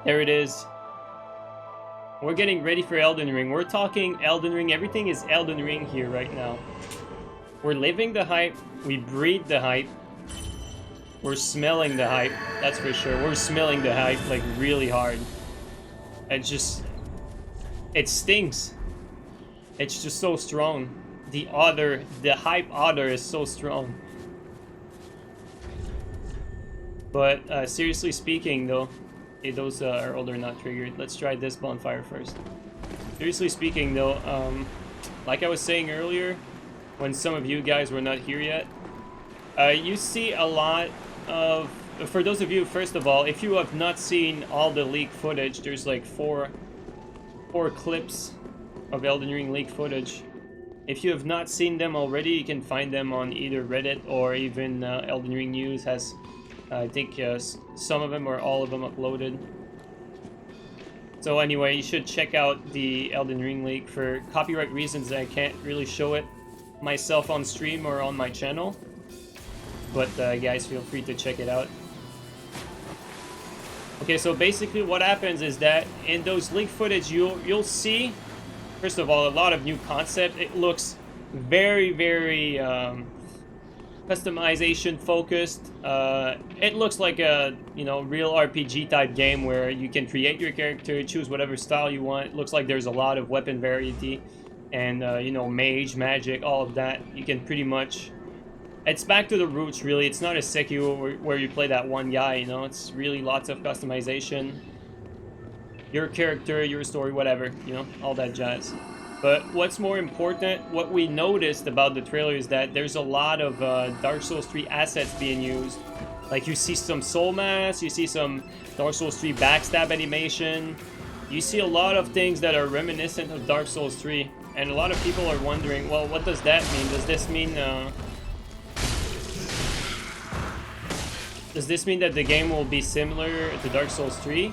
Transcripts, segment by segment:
There it is. We're getting ready for Elden Ring. We're talking Elden Ring. Everything is Elden Ring here right now. We're living the hype. We breathe the hype. We're smelling the hype. That's for sure. We're smelling the hype like really hard. It stings. It's just so strong. The hype odor is so strong. But seriously speaking though, those are older not triggered. Let's try this bonfire first. Seriously speaking though, like I was saying earlier, when some of you guys were not here yet, you see a lot of, for those of you, first of all, if you have not seen all the leaked footage, there's like four clips of Elden Ring leaked footage. If you have not seen them already, you can find them on either Reddit or even Elden Ring News has, I think, some of them or all of them uploaded. So anyway, you should check out the Elden Ring leak. For copyright reasons, I can't really show it myself on stream or on my channel. But guys, feel free to check it out. Okay, so basically what happens is that in those leaked footage, you'll see, first of all, a lot of new concept. It looks very, very customization focused. It looks like a real RPG type game where you can create your character, choose whatever style you want. It looks like there's a lot of weapon variety, and mage, magic, all of that. You can pretty much. It's back to the roots, really. It's not a Sekiro where you play that one guy, It's really lots of customization. Your character, your story, whatever, all that jazz. But what's more important, what we noticed about the trailer is that there's a lot of Dark Souls 3 assets being used. Like you see some soul mass, you see some Dark Souls 3 backstab animation. You see a lot of things that are reminiscent of Dark Souls 3. And a lot of people are wondering, well, what does that mean? Does this mean that the game will be similar to Dark Souls 3?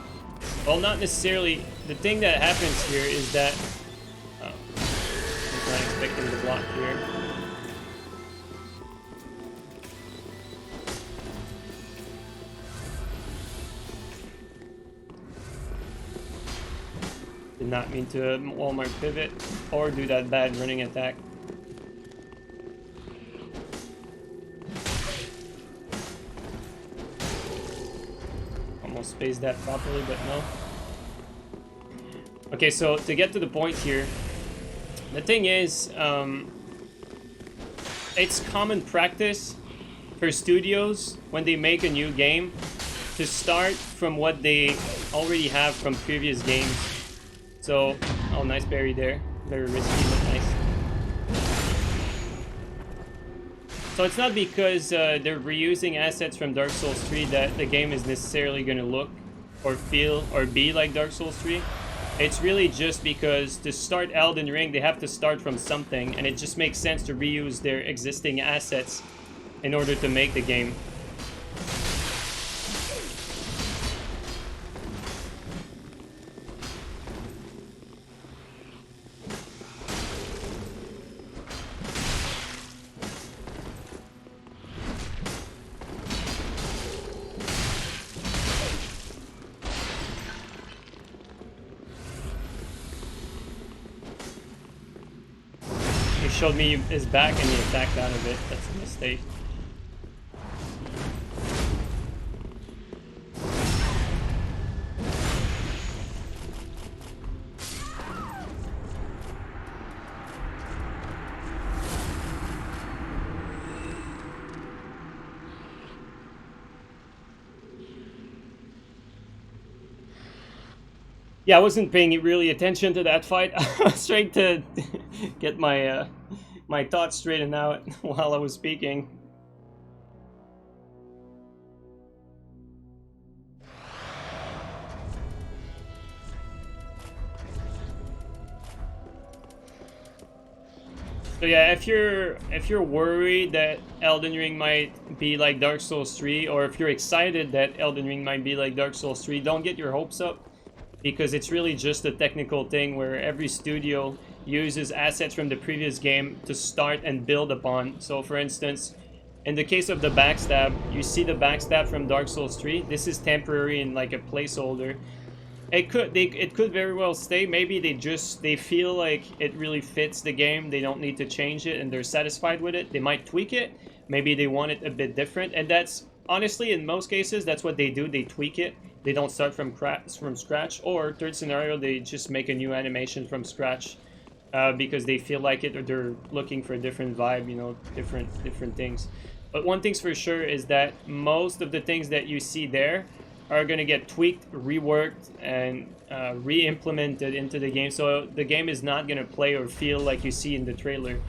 Well, not necessarily. The thing that happens here is that... I'm not expecting the block here. Did not mean to Walmart pivot or do that bad running attack. Almost spaced that properly, but no. Okay, so to get to the point here, the thing is, it's common practice for studios when they make a new game to start from what they already have from previous games. So, oh, nice berry there. Very risky, but nice. So it's not because they're reusing assets from Dark Souls 3 that the game is necessarily going to look or feel or be like Dark Souls 3. It's really just because to start Elden Ring, they have to start from something, and it just makes sense to reuse their existing assets in order to make the game. Showed me his back and he attacked out of it. That's a mistake. Yeah, I wasn't paying really attention to that fight. I was trying to get my my thoughts straightened out while I was speaking. So yeah, if you're worried that Elden Ring might be like Dark Souls 3, or if you're excited that Elden Ring might be like Dark Souls 3, don't get your hopes up, because it's really just a technical thing where every studio uses assets from the previous game to start and build upon. So for instance, in the case of the backstab, you see the backstab from Dark Souls 3. This is temporary and like a placeholder. It could very well stay. Maybe they feel like it really fits the game. They don't need to change it and they're satisfied with it. They might tweak it. Maybe they want it a bit different. And that's honestly, in most cases, that's what they do. They tweak it. They don't start from scratch. Or third scenario, they just make a new animation from scratch because they feel like it, or they're looking for a different vibe. You know, different things. But one thing's for sure is that most of the things that you see there are going to get tweaked, reworked, and re-implemented into the game. So the game is not going to play or feel like you see in the trailer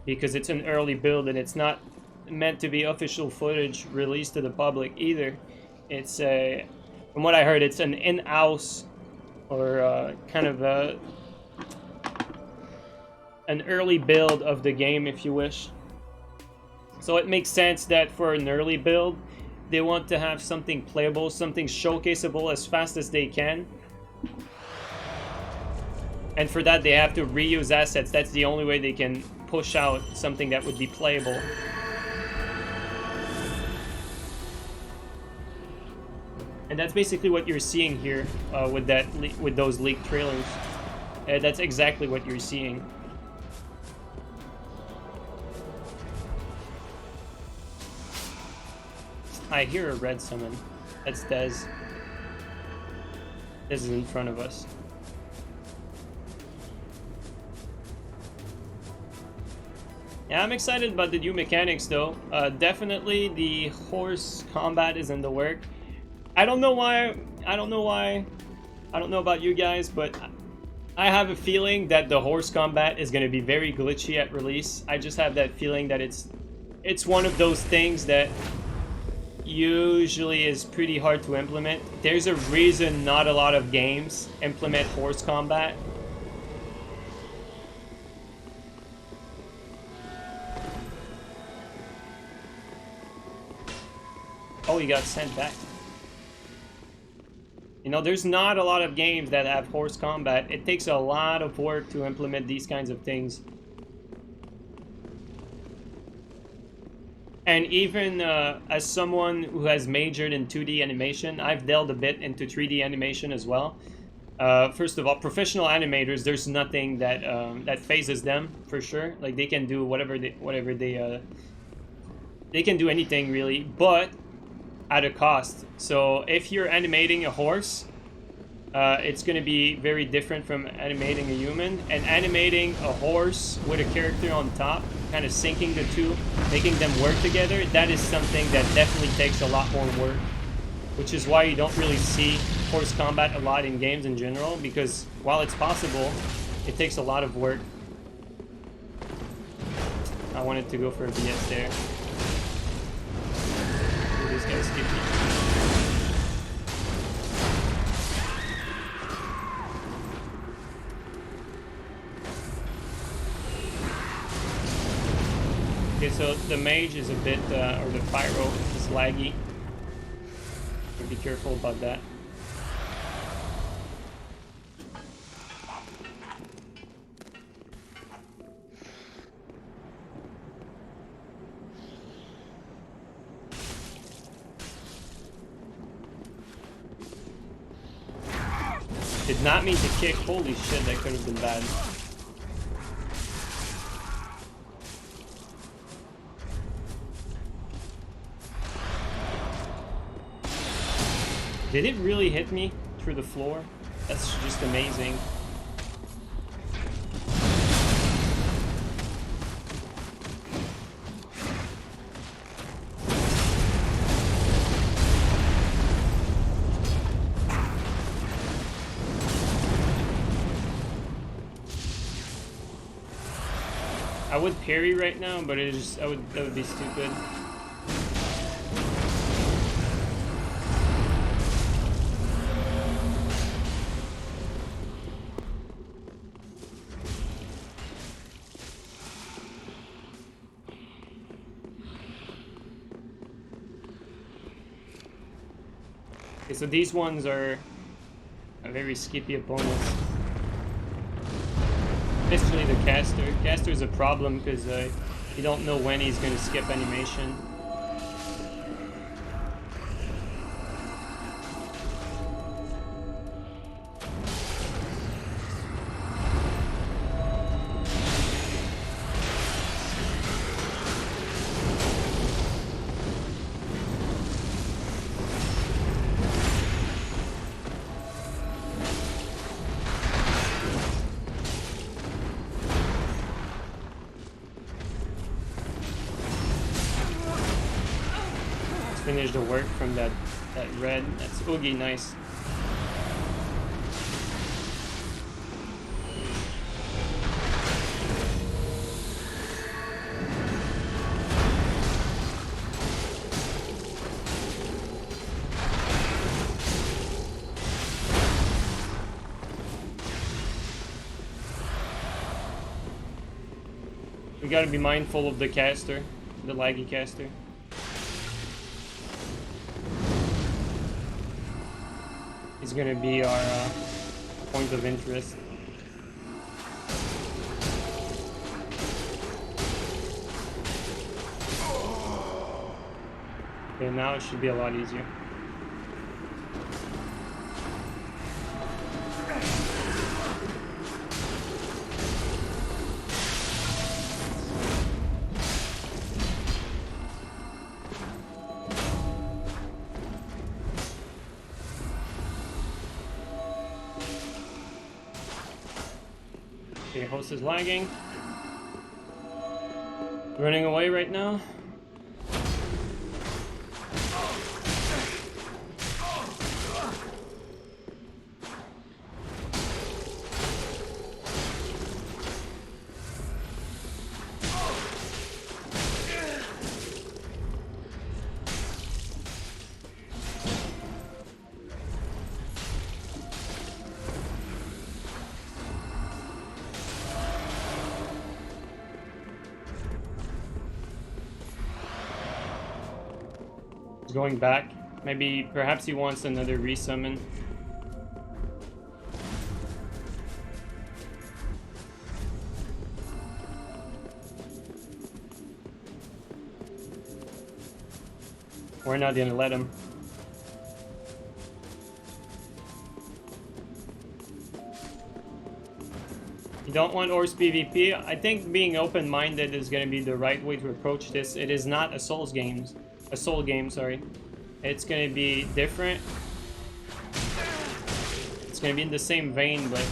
because it's an early build and it's not meant to be official footage released to the public either. It's from what I heard, it's an in-house or kind of an early build of the game, if you wish. So it makes sense that for an early build, they want to have something playable, something showcaseable as fast as they can. And for that, they have to reuse assets. That's the only way they can push out something that would be playable. And that's basically what you're seeing here with those leaked trailers. That's exactly what you're seeing. I hear a red summon. That's Dez. Dez is in front of us. Yeah, I'm excited about the new mechanics though. Definitely the horse combat is in the work. I don't know why. I don't know about you guys, but I have a feeling that the horse combat is going to be very glitchy at release. I just have that feeling that it's one of those things that usually is pretty hard to implement. There's a reason not a lot of games implement horse combat. Oh, he got sent back. You know, there's not a lot of games that have horse combat. It takes a lot of work to implement these kinds of things. And even as someone who has majored in 2D animation, I've delved a bit into 3D animation as well. First of all, professional animators, there's nothing that that phases them for sure. Like they can do whatever they can do anything really, but at a cost. So if you're animating a horse, it's going to be very different from animating a human. And animating a horse with a character on top, kind of syncing the two, making them work together, that is something that definitely takes a lot more work. Which is why you don't really see horse combat a lot in games in general, because while it's possible, it takes a lot of work. I wanted to go for a BS there. Ooh, this guy's skippy. Okay, so the mage is a bit, or the pyro is laggy. So be careful about that. Did not mean to kick. Holy shit, that could have been bad. Did it really hit me through the floor? That's just amazing. I would parry right now, but it just that would be stupid. Okay, so these ones are a very skippy opponents. Especially the caster. Caster is a problem because you don't know when he's going to skip animation. finish the work from that red. That's Oogie, nice. We gotta be mindful of the caster, the laggy caster. He's gonna be our point of interest. Okay, now it should be a lot easier. Okay, host is lagging. Running away right now. Going back. Maybe, perhaps he wants another resummon. We're not gonna let him. You don't want Ors PvP? I think being open-minded is gonna be the right way to approach this. It is not a Souls game. A soul game, sorry. It's gonna be different. It's gonna be in the same vein, but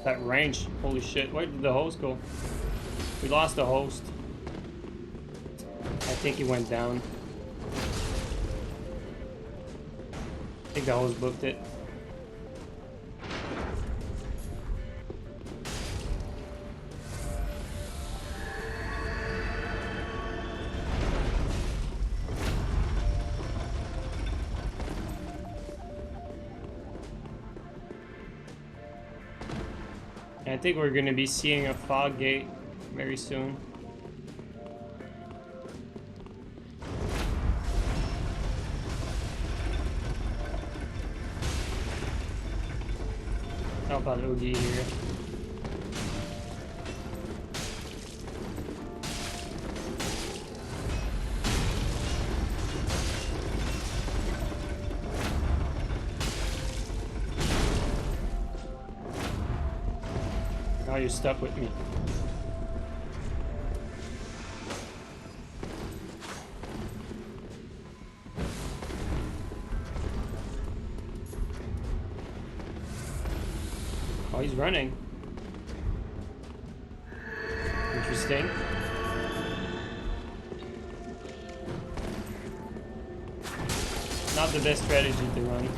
that range, holy shit, where did the host go? We lost the host. I think he went down. I think the host booked it. I think we're going to be seeing a fog gate very soon. How about Oogie here? Now you're stuck with me. Oh, he's running. Interesting. Not the best strategy to run.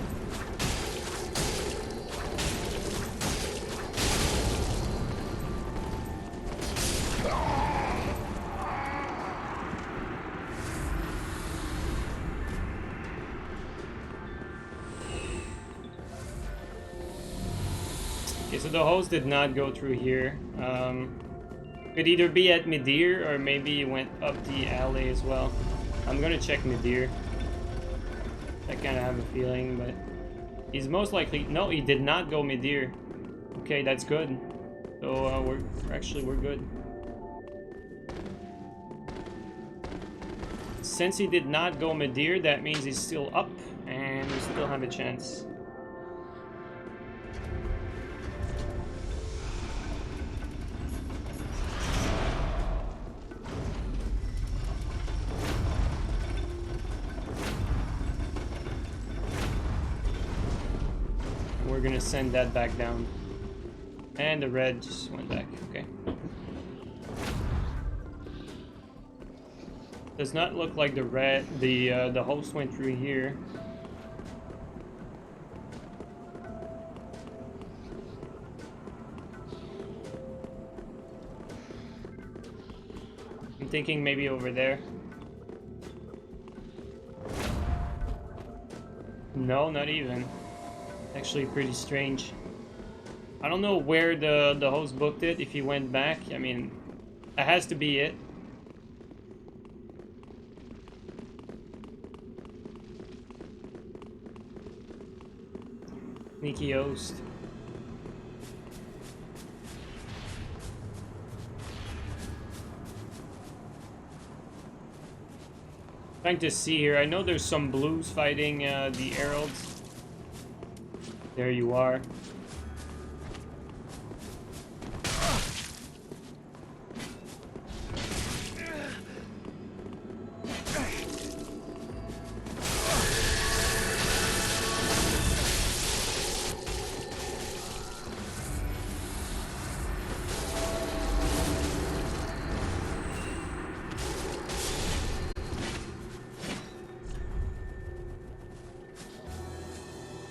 Okay, so the host did not go through here. Could either be at Midir or maybe he went up the alley as well. I'm gonna check Midir. I kind of have a feeling, but he's most likely... No, he did not go Midir. Okay, that's good. So we're good. Since he did not go Midir, that means he's still up, and we still have a chance. gonna send that back down. And the red just went back, okay. Does not look like the host went through here. I'm thinking maybe over there. No, not even. Actually pretty strange. I don't know where the host booked it, if he went back. I mean, that has to be it. Sneaky host. Trying to see here. I know there's some blues fighting the heralds. There you are.